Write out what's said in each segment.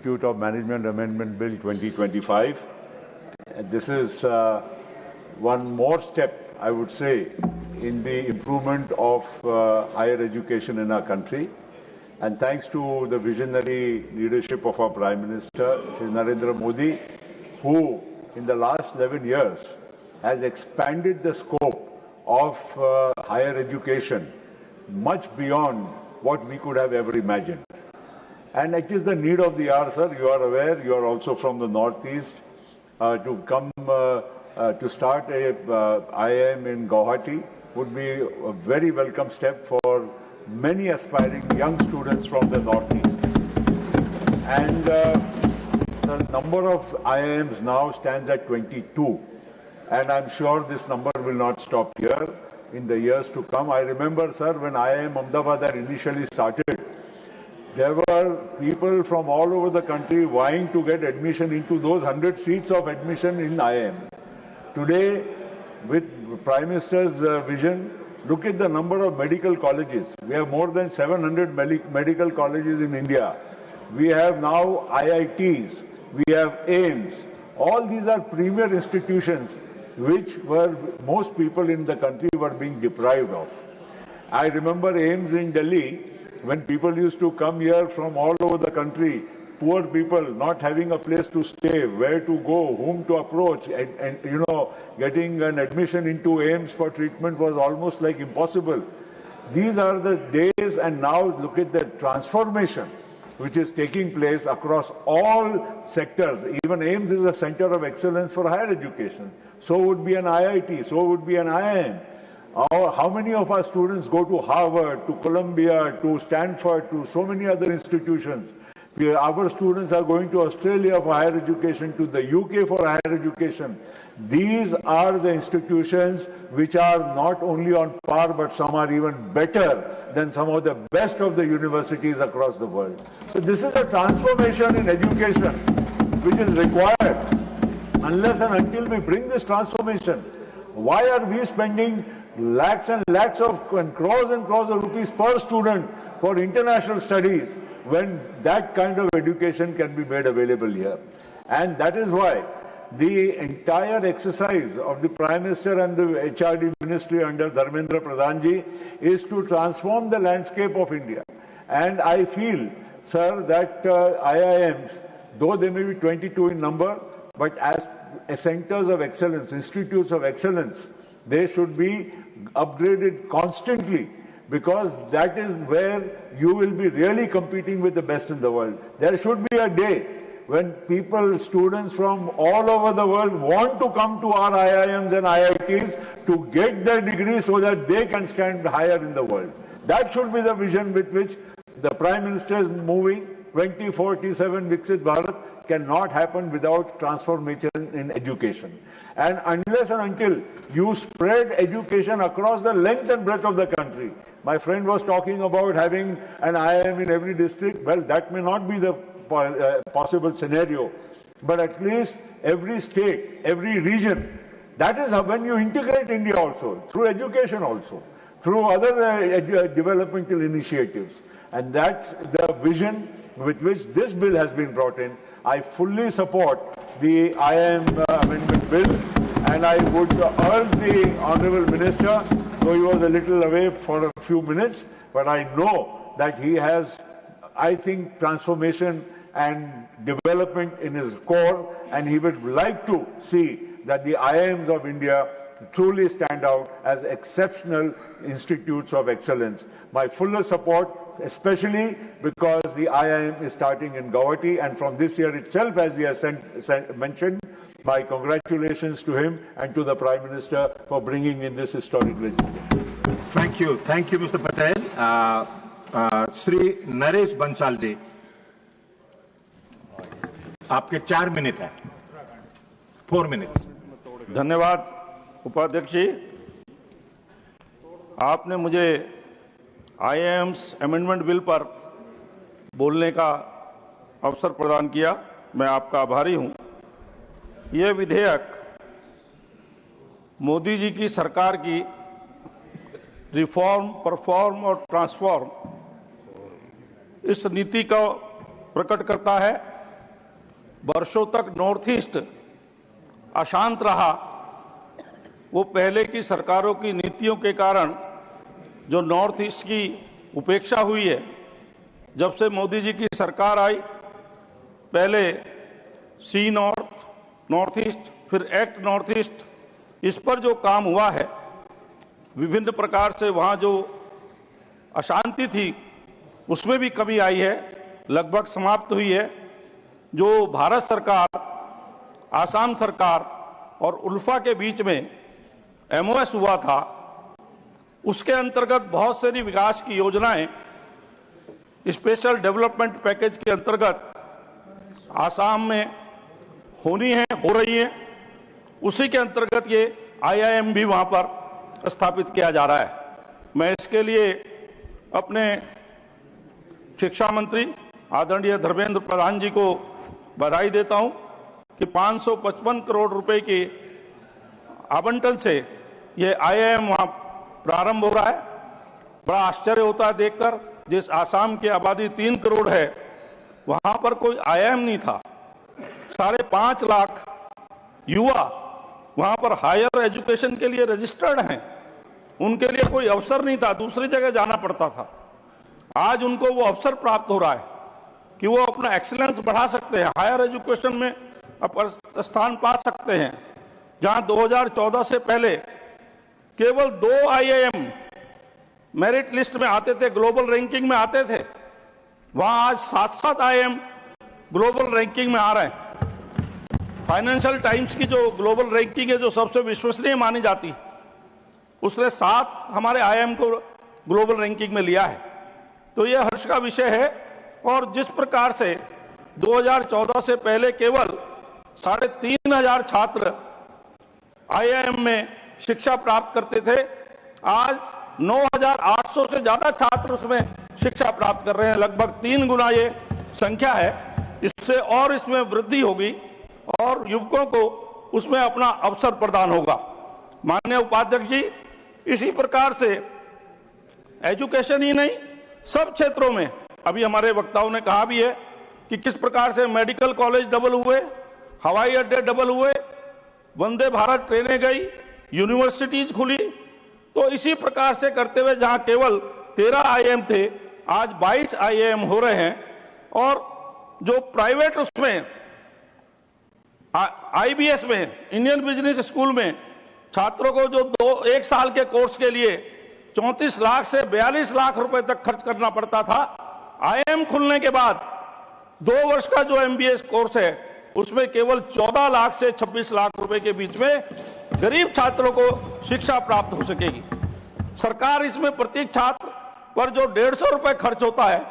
Institute of Management Amendment Bill 2025. This is one more step, I would say, in the improvement of higher education in our country. And thanks to the visionary leadership of our Prime Minister, Shri Narendra Modi, who in the last 11 years has expanded the scope of higher education much beyond what we could have ever imagined. And it is the need of the hour, sir. You are aware, you are also from the Northeast, to come to start a IIM in Guwahati would be a very welcome step for many aspiring young students from the Northeast. And the number of IIMs now stands at 22. And I'm sure this number will not stop here in the years to come. I remember, sir, when IIM Ahmedabad had initially started, there were people from all over the country vying to get admission into those 100 seats of admission in IIM. Today, with Prime Minister's vision, look at the number of medical colleges. We have more than 700 medical colleges in India. We have now IITs. We have AIIMS. All these are premier institutions which were most people in the country were being deprived of. I remember AIIMS in Delhi, when people used to come here from all over the country, poor people not having a place to stay, where to go, whom to approach, and getting an admission into AIIMS for treatment was almost like impossible. These are the days, and now look at the transformation which is taking place across all sectors. Even AIIMS is a center of excellence for higher education. So would be an IIT, so would be an IIM. How many of our students go to Harvard, to Columbia, to Stanford, to so many other institutions? Our students are going to Australia for higher education, to the UK for higher education. These are the institutions which are not only on par, but some are even better than some of the best of the universities across the world. So this is a transformation in education which is required. Unless and until we bring this transformation, why are we spending lakhs and lakhs and crores of rupees per student for international studies when that kind of education can be made available here? And that is why the entire exercise of the Prime Minister and the HRD Ministry under Dharmendra Pradhanji is to transform the landscape of India. And I feel, sir, that IIMs, though they may be 22 in number, but as centers of excellence, institutes of excellence, they should be upgraded constantly, because that is where you will be really competing with the best in the world. There should be a day when people, students from all over the world want to come to our IIMs and IITs to get their degrees so that they can stand higher in the world. That should be the vision with which the Prime Minister is moving. 2047 Viksit Bharat cannot happen without transformation in education. And unless and until you spread education across the length and breadth of the country, my friend was talking about having an IIM in every district. Well, that may not be the possible scenario, but at least every state, every region, that is how, when you integrate India also, through education also, through other developmental initiatives. And that's the vision with which this bill has been brought in. I fully support the IIM Amendment Bill, and I would urge the Honourable Minister, though he was a little away for a few minutes, but I know that he has, I think, transformation and development in his core, and he would like to see that the IIMs of India truly stand out as exceptional institutes of excellence. My fullest support, especially because the IIM is starting in Guwahati, and from this year itself, as we have mentioned, my congratulations to him and to the Prime Minister for bringing in this historic legislation. Thank you, Mr. Patel. Sri Naresh Bansal ji, आपके 4 minute हैं, 4 minutes. धन्यवाद उपाध्यक्ष जी, आपने मुझे IIMs amendment bill पर बोलने का अवसर प्रदान किया। मैं आपका आभारी हूं। यह विधेयक मोदी जी की सरकार की रिफॉर्म, परफॉर्म और ट्रांसफॉर्म इस नीति को प्रकट करता है वर्षों तक नॉर्थ ईस्ट अशांत रहा, वो पहले की सरकारों की नीतियों के कारण जो नॉर्थ ईस्ट की उपेक्षा हुई है। जब से मोदी जी की सरकार आई, पहले सी नॉर्थ, नॉर्थ ईस्ट, फिर एक्ट नॉर्थ ईस्ट, इस पर जो काम हुआ है, विभिन्न प्रकार से वहाँ जो अशांति थी उसमें भी कमी आई है, लगभग समाप्त हुई है। जो भारत सरकार, आसाम सरकार और उल्फा के बीच में एमओएस हुआ था, उसके अंतर्गत बहुत सारी विकास की योजनाएं स्पेशल डेवलपमेंट पैकेज के अंतर्गत आसाम में होनी है, हो रही है। उसी के अंतर्गत ये आईआईएम भी वहां पर स्थापित किया जा रहा है। मैं इसके लिए अपने शिक्षा मंत्री आदरणीय धर्मेंद्र प्रधान जी को बधाई देता हूं कि 555 करोड़ रुपए के आवंटन से ये आईआईएम वहां प्रारंभ हो रहा है। बड़ा आश्चर्य होता है देखकर, जिस आसाम की आबादी 3 करोड़ है, वहां पर कोई आईआईएम नहीं था। 5.5 लाख युवा वहां पर हायर एजुकेशन के लिए रजिस्टर्ड हैं, उनके लिए कोई अवसर नहीं था, दूसरी जगह जाना पड़ता था। आज उनको वो अवसर प्राप्त हो रहा है कि वो अपना एक्सीलेंस बढ़ा सकते हैं, हायर एजुकेशन में अपर स्थान पा सकते हैं। जहां 2014 से पहले केवल 2 आईआईएम मेरिट लिस्ट में आते थे, ग्लोबल रैंकिंग में आते थे, वहां आज 7-7 आईआईएम ग्लोबल रैंकिंग में आ रहे हैं। फाइनेंशियल टाइम्स की जो ग्लोबल रैंकिंग है, जो सबसे विश्वसनीय मानी जाती, उसने 7 हमारे आईआईएम को ग्लोबल रैंकिंग में लिया है। तो यह हर्ष का विषय है। और जिस प्रकार से 2014 से पहले केवल 3,500 छात्र आईआईएम में शिक्षा प्राप्त करते थे, आज 9,800 से ज्यादा छात्र उसमें शिक्षा प्राप्त कर रहे हैं। लगभग 3 गुना ये संख्या है। इससे और इसमें वृद्धि होगी और युवकों को उसमें अपना अवसर प्रदान होगा। माननीय उपाध्यक्ष जी, इसी प्रकार से एजुकेशन ही नहीं, सब क्षेत्रों में अभी हमारे वक्ताओं ने कहा भी है कि किस प्रकार से मेडिकल कॉलेज डबल हुए, हवाई अड्डे डबल हुए, वंदे भारत ट्रेनें गई, यूनिवर्सिटीज खुली। तो इसी प्रकार से करते हुए जहां केवल 13 आईआईएम थे, आज 22 आईआईएम हो रहे हैं। और जो प्राइवेट उसमें आईबीएस में, इंडियन बिजनेस स्कूल में छात्रों को जो 1 साल के कोर्स के लिए 34 लाख से 42 लाख रुपए तक खर्च करना पड़ता था, आईआईएम खुलने के बाद 2 वर्ष का जो एमबीए कोर्स है, उसमें केवल 14 लाख से 26 लाख रुपए के बीच में गरीब छात्रों को शिक्षा प्राप्त हो सकेगी। सरकार इसमें प्रत्येक छात्र पर जो 150 रुपए खर्च होता है,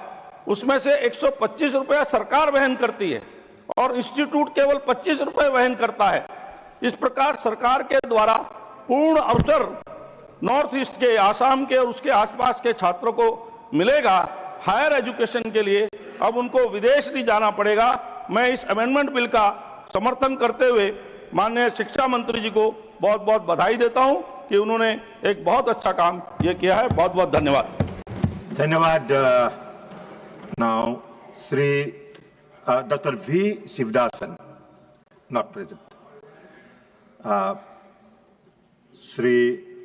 उसमें से 125 रुपया सरकार वहन करती है और इंस्टीट्यूट केवल 25 रुपए वहन करता है। इस प्रकार सरकार के द्वारा पूर्ण अवसर नॉर्थ ईस्ट के, आसाम के और उसके आसपास के छात्रों को मिलेगा हायर एजुकेशन के लिए। अब उनको विदेश नहीं जाना पड़ेगा। मैं इस अमेंडमेंट बिल का समर्थन करते हुए माननीय शिक्षा मंत्री जी को बहुत बहुत बधाई देता हूं कि उन्होंने एक बहुत अच्छा काम ये किया है। बहुत बहुत धन्यवाद। धन्यवाद। Now Shri doctor V Sivadasan, not present. Shri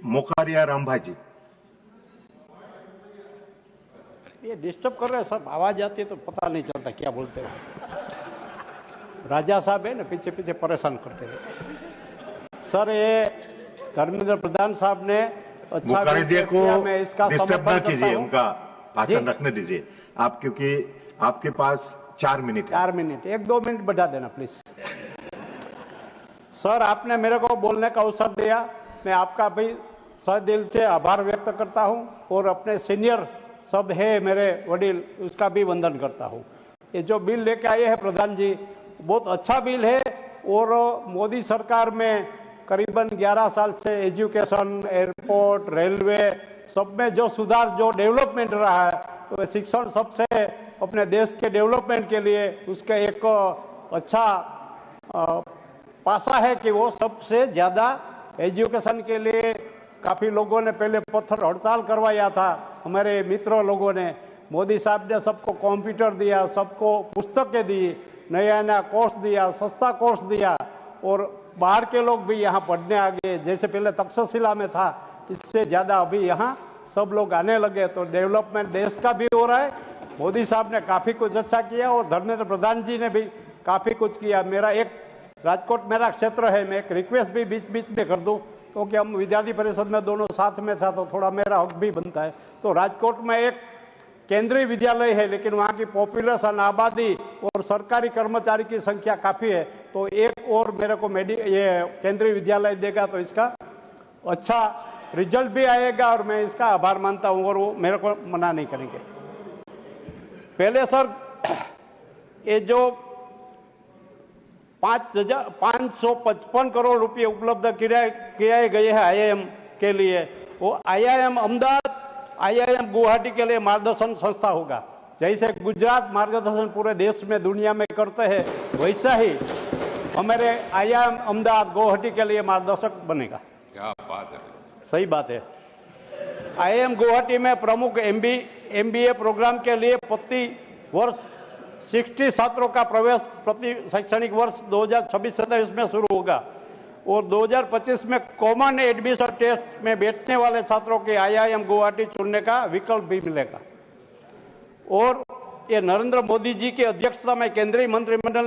Mokariya Rambhaji. ये डिस्टर्ब कर रहे हैं सब, आवाज आती है तो पता नहीं चलता क्या बोलते हैं। राजा साहब है ना, पीछे पीछे परेशान करते हैं। सर, ये धर्मेंद्र प्रधान साहब ने अच्छा को मैं इसका डिस्टर्ब न कीजिए, उनका भाषण रखने दीजिए आप, क्योंकि आपके पास 4 मिनट। 4 मिनट, 1-2 मिनट बढ़ा देना प्लीज। सर, आपने मेरे को बोलने का अवसर दिया, मैं आपका भी सह दिल से आभार व्यक्त करता हूं और अपने सीनियर सब है मेरे वडील, उसका भी वंदन करता हूं। ये जो बिल लेके आए हैं प्रधान जी, बहुत अच्छा बिल है। और मोदी सरकार में करीबन 11 साल से एजुकेशन, एयरपोर्ट, रेलवे सब में जो सुधार, जो डेवलपमेंट रहा है, तो शिक्षण सबसे अपने देश के डेवलपमेंट के लिए उसका एक अच्छा पासा है कि वो सबसे ज़्यादा एजुकेशन के लिए काफ़ी लोगों ने पहले पत्थर हड़ताल करवाया था। हमारे मित्रों लोगों ने, मोदी साहब ने सबको कंप्यूटर दिया, सबको पुस्तकें दी, नया नया कोर्स दिया, सस्ता कोर्स दिया और बाहर के लोग भी यहाँ पढ़ने आ गए। जैसे पहले तक्षशिला में था, इससे ज़्यादा अभी यहाँ सब लोग आने लगे। तो डेवलपमेंट देश का भी हो रहा है। मोदी साहब ने काफ़ी कुछ अच्छा किया और धर्मेंद्र प्रधान जी ने भी काफ़ी कुछ किया। मेरा एक राजकोट मेरा क्षेत्र है, मैं एक रिक्वेस्ट भी बीच बीच में कर दूं, क्योंकि हम विद्यार्थी परिषद में दोनों साथ में था तो थोड़ा मेरा हक भी बनता है। तो राजकोट में एक केंद्रीय विद्यालय है, लेकिन वहाँ की पॉपुलेशन, आबादी और सरकारी कर्मचारी की संख्या काफ़ी है। तो एक और मेरे को ये केंद्रीय विद्यालय देगा तो इसका अच्छा रिजल्ट भी आएगा और मैं इसका आभार मानता हूँ और वो मेरे को मना नहीं करेंगे। पहले सर ये जो 555 करोड़ रुपए उपलब्ध किए गए हैं IIM के लिए, वो IIM अहमदाबाद, IIM गुवाहाटी के लिए मार्गदर्शन संस्था होगा। जैसे गुजरात मार्गदर्शन पूरे देश में दुनिया में करते हैं, वैसा ही हमारे IIM अहमदाबाद गुवाहाटी के लिए मार्गदर्शक बनेगा। क्या बात है, सही बात है। IIM गुवाहाटी में प्रमुख MBA प्रोग्राम के लिए प्रति वर्ष 60 छात्रों का प्रवेश प्रति शैक्षणिक वर्ष 2026-27 में शुरू होगा और 2025 में कॉमन एडमिशन टेस्ट में बैठने वाले छात्रों के IIM गुवाहाटी चुनने का विकल्प भी मिलेगा। और ये नरेंद्र मोदी जी की अध्यक्षता में केंद्रीय मंत्रिमंडल ने